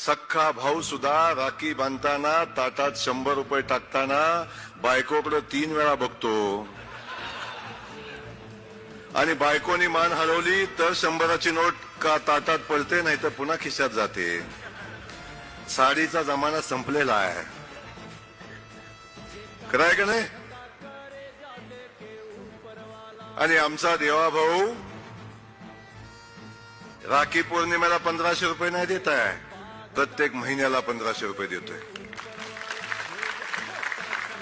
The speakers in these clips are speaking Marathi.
सख्खा भाऊ सुद्धा राखी बांधताना ताटात 100 रुपये टाकताना बायकोकडे 3 वेळा बघतो आणि बायकोनी मान हलवली तर 100ची नोट का ताटात पडते, नाही तर पुन्हा खिशात जाते. साडीचा जमाना संपलेला आहे. कराय का नाही? आणि आमचा देवा भाऊ राखी पौर्णिमेला 1500 रुपये नाही देत आहे, प्रत्येक महिन्याला 1500 रुपये देतोय.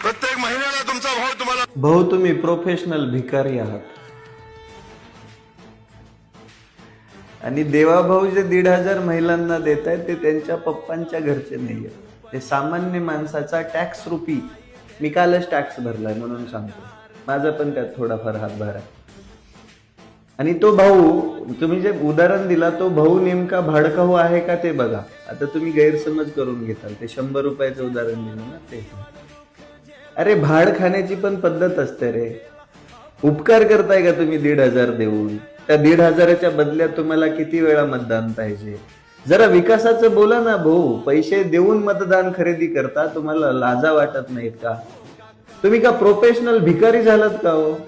प्रत्येक महिन्याला तुमचा भाऊ तुम्हाला. भाऊ तुम्ही प्रोफेशनल भिकारी आहात. आणि देवाभाऊ जे 1500 महिलांना देत आहेत ते त्यांच्या पप्पांच्या घरचे नाहीये, ते सामान्य माणसाचा टॅक्स रुपी. मी कालच टॅक्स भरलाय म्हणून सांगतो, माझा पण त्यात थोडाफार हातभार आहे. आणि तो भाऊ तुम्ही जे उदाहरण दिला तो भाऊ नेमका भाडकाऊ आहे का ते बघा. आता तुम्ही गैरसमज करून घेताल, ते 100 रुपयाचं उदाहरण दिलं ना ते. अरे भाड खाण्याची पण पद्धत असते रे. उपकार करताय का तुम्ही 1500 देऊन? त्या 1500च्या बदल्यात तुम्हाला किती वेळा मतदान पाहिजे? जरा विकासाचं बोला ना भाऊ. पैसे देऊन मतदान खरेदी करता, तुम्हाला लाजा वाटत नाहीत का? तुम्ही का प्रोफेशनल भिकारी झालात का हो?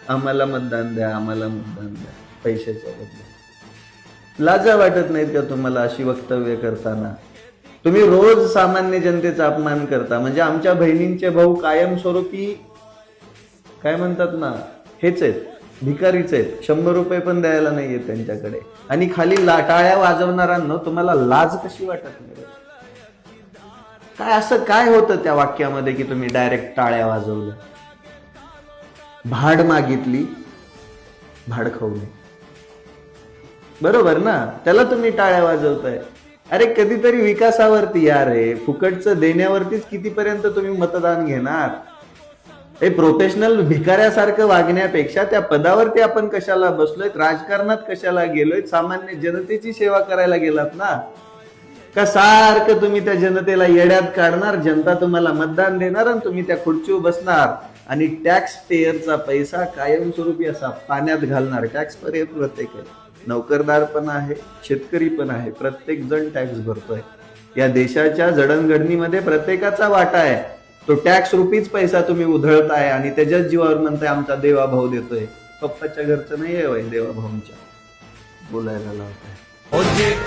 आम्हाला मतदान द्या, आम्हाला मतदान द्या पैशाच्या बदल्यात. लाजा वाटत नाहीत का तुम्हाला अशी वक्तव्य करताना? तुम्ही रोज सामान्य जनतेचा अपमान करता. म्हणजे आमच्या बहिणींचे भाऊ कायमस्वरूपी काय म्हणतात ना, हेच आहेत, भिकारीच आहेत. 100 रुपये पण द्यायला नाहीये त्यांच्याकडे. आणि खाली टाळ्या वाजवणाऱ्यांना तुम्हाला लाज कशी वाटत नाही? काय असं काय होतं त्या वाक्यामध्ये की तुम्ही डायरेक्ट टाळ्या वाजवल्या? भाड मागितली, भाड खाऊ नये, बरोबर ना? त्याला तुम्ही टाळ्या वाजवताय. अरे कधीतरी विकासावरती या रे. फुकटचं देण्यावरतीच कितीपर्यंत तुम्ही मतदान घेणार? हे प्रोफेशनल भिकाऱ्यासारखं वागण्यापेक्षा त्या पदावरती आपण कशाला बसलोय? राजकारणात कशाला गेलोय? सामान्य जनतेची सेवा करायला गेलात ना. का सारखं तुम्ही त्या जनतेला येड्यात काढणार, जनता तुम्हाला मतदान देणार आणि तुम्ही त्या खुर्चीवर बसणार आणि टॅक्स पेयरचा पैसा कायमस्वरूपी असा पाण्यात घालणार. टॅक्स पेयर प्रत्येक आहे, नोकरदार पण आहे, शेतकरी पण आहे, प्रत्येक जण टॅक्स भरतोय. या देशाच्या जडणघडणीमध्ये प्रत्येकाचा वाटा आहे. तो टॅक्स रुपीच पैसा तुम्ही उधळताय आणि त्याच्याच जीवावर म्हणताय आमचा देवाभाऊ देतोय. पप्पाच्या घरचं नाही आहे देवाभाऊंच्या. बोलायला लावताय.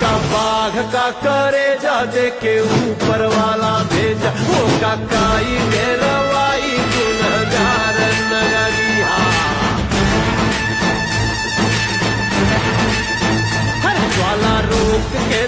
का बाघ का करे जा दे के ऊपर वाला भेजा हो का काई रवाई गुनहगार नगरिया हर ज्वाला रोक के